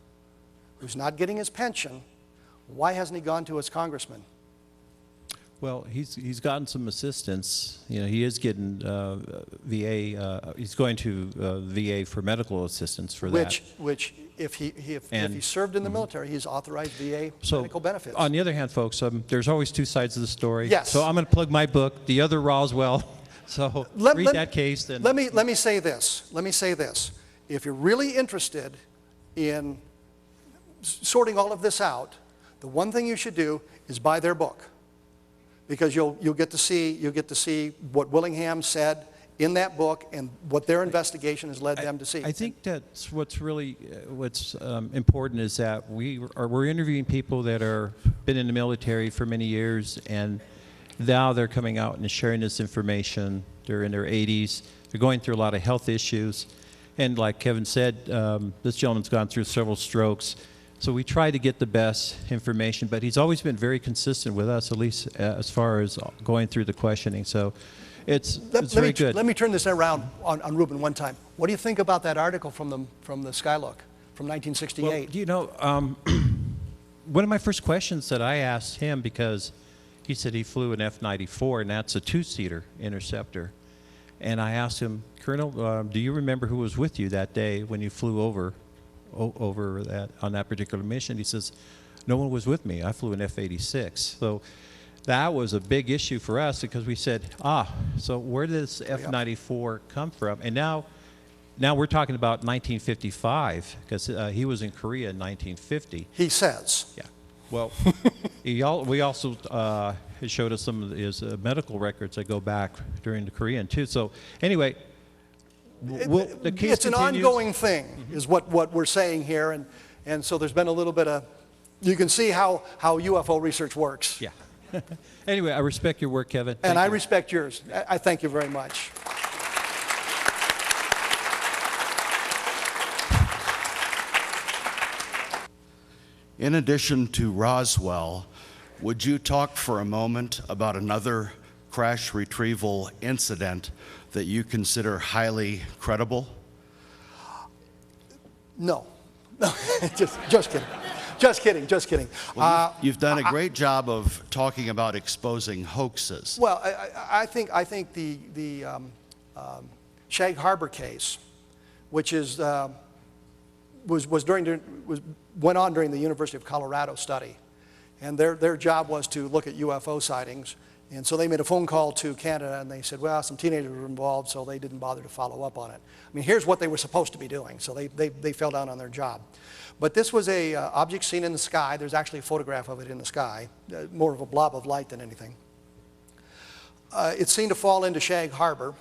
Speaker 2: who's not getting his pension, why hasn't he gone to his congressman?
Speaker 4: Well, he's gotten some assistance. You know, he is getting VA. He's going to VA for medical assistance for that.
Speaker 2: Which, if he served in the military, he's authorized VA medical benefits.
Speaker 4: On the other hand, folks, there's always two sides of the story.
Speaker 2: Yes.
Speaker 4: So I'm going to plug my book, The Other Roswell. So read that case. Then
Speaker 2: let me say this. Let me say this. If you're really interested in sorting all of this out, the one thing you should do is buy their book, because you'll get to see what Willingham said in that book and what their investigation has led them to see.
Speaker 4: I think that's what's really important is that we're interviewing people that are been in the military for many years, and now they're coming out and sharing this information. They're in their 80s. They're going through a lot of health issues, and like Kevin said, this gentleman's gone through several strokes. So we try to get the best information, but he's always been very consistent with us, at least as far as going through the questioning. So it's very good.
Speaker 2: Let me turn this around on Ruben one time. What do you think about that article from the Skylook from 1968?
Speaker 4: Well, you know, one of my first questions that I asked him, because he said he flew an F-94, and that's a two-seater interceptor. And I asked him, Colonel, do you remember who was with you that day when you flew over that on that particular mission? He says, no one was with me. I flew an F-86. So that was a big issue for us, because we said, so where does F-94 come from? And now we're talking about 1955, because he was in Korea in 1950.
Speaker 2: He says.
Speaker 4: Yeah. Well, we also he showed us some of his medical records that go back during the Korean too. So anyway, the case
Speaker 2: it's an
Speaker 4: continues.
Speaker 2: ongoing thing, is what we're saying here, and so there's been a little bit of, you can see how UFO research works.
Speaker 4: Yeah. Anyway, I respect your work, Kevin.
Speaker 2: And I respect yours. I thank you very much.
Speaker 5: In addition to Roswell, would you talk for a moment about another crash retrieval incident that you consider highly credible?
Speaker 2: No. Just kidding. Just kidding.
Speaker 5: Well, you've done a great job of talking about exposing hoaxes.
Speaker 2: Well, I think the Shag Harbor case, which is went on during the University of Colorado study, and their job was to look at UFO sightings, and so they made a phone call to Canada, and they said, well, some teenagers were involved, so they didn't bother to follow up on it. I mean, here's what they were supposed to be doing, so they fell down on their job. But this was a object seen in the sky. There's actually a photograph of it in the sky, more of a blob of light than anything. It's seen to fall into Shag Harbor.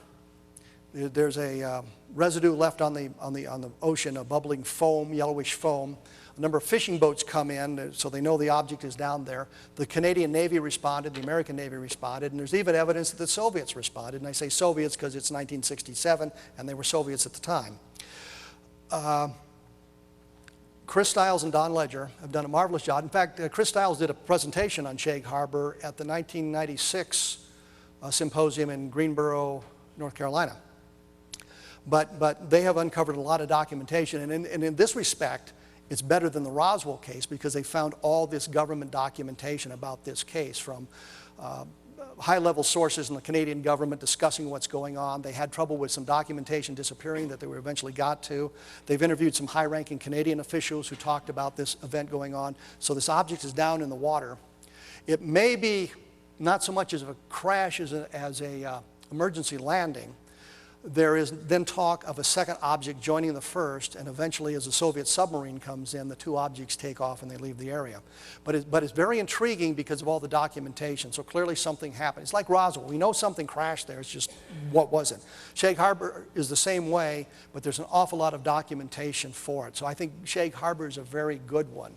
Speaker 2: There's a residue left on the ocean, a bubbling foam, yellowish foam. A number of fishing boats come in, so they know the object is down there. The Canadian Navy responded, the American Navy responded, and there's even evidence that the Soviets responded. And I say Soviets because it's 1967, and they were Soviets at the time. Chris Stiles and Don Ledger have done a marvelous job. In fact, Chris Stiles did a presentation on Shag Harbor at the 1996 symposium in Greensboro, North Carolina. But they have uncovered a lot of documentation, and in this respect, it's better than the Roswell case, because they found all this government documentation about this case from high-level sources in the Canadian government discussing what's going on. They had trouble with some documentation disappearing that they were eventually got to. They've interviewed some high-ranking Canadian officials who talked about this event going on. So this object is down in the water. It may be not so much as a crash as a emergency landing, There is then talk of a second object joining the first, and eventually as the Soviet submarine comes in, the two objects take off and they leave the area. But it's very intriguing because of all the documentation, so clearly something happened. It's like Roswell. We know something crashed there, it's just what was it? Shag Harbor is the same way, but there's an awful lot of documentation for it. So I think Shag Harbor is a very good one.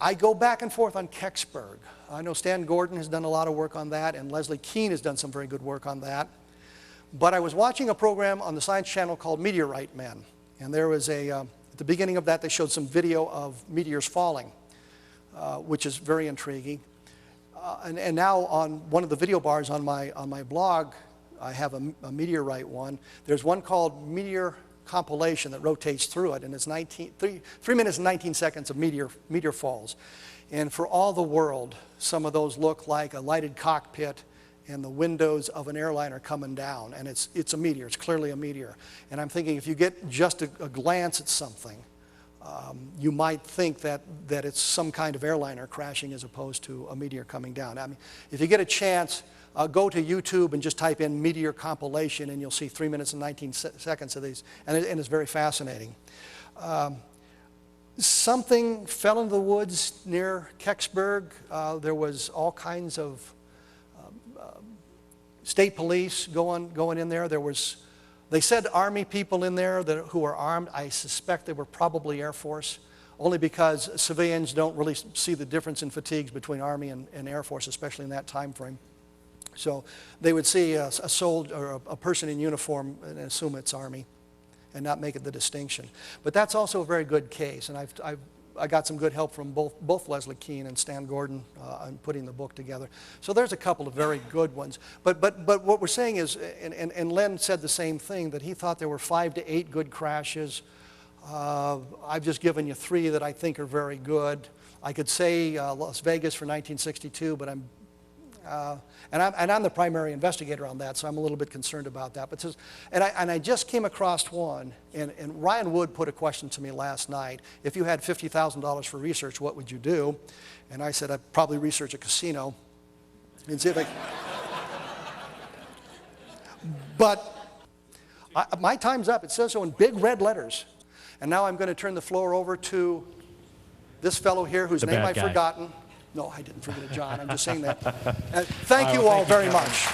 Speaker 2: I go back and forth on Kecksburg. I know Stan Gordon has done a lot of work on that, and Leslie Kean has done some very good work on that. But I was watching a program on the Science Channel called Meteorite Men, and there was at the beginning of that they showed some video of meteors falling, which is very intriguing. And now on one of the video bars on my blog, I have a meteorite one. There's one called Meteor Compilation that rotates through it, and it's 3 minutes and 19 seconds of meteor falls. And for all the world, some of those look like a lighted cockpit and the windows of an airliner coming down, and it's a meteor. It's clearly a meteor. And I'm thinking if you get just a glance at something, you might think that it's some kind of airliner crashing as opposed to a meteor coming down. I mean, if you get a chance, go to YouTube and just type in meteor compilation, and you'll see 3 minutes and 19 seconds of these, and it's very fascinating. Something fell into the woods near Kecksburg. There was all kinds of state police going in there. They said Army people in there who were armed. I suspect they were probably Air Force, only because civilians don't really see the difference in fatigues between Army and Air Force, especially in that time frame. So they would see a soldier or a person in uniform and assume it's Army and not make it the distinction. But that's also a very good case, and I got some good help from both Leslie Kean and Stan Gordon on putting the book together. So there's a couple of very good ones. But what we're saying is, and Len said the same thing, that he thought there were 5 to 8 good crashes. I've just given you 3 that I think are very good. I could say Las Vegas for 1962, but I'm the primary investigator on that, so I'm a little bit concerned about that. But I just came across one, and Ryan Wood put a question to me last night. If you had $50,000 for research, what would you do? And I said I'd probably research a casino and see if I. But my time's up. It says so in big red letters. And now I'm going to turn the floor over to this fellow here whose name I've forgotten. No, I didn't forget it, John. I'm just saying that. Thank you all very much.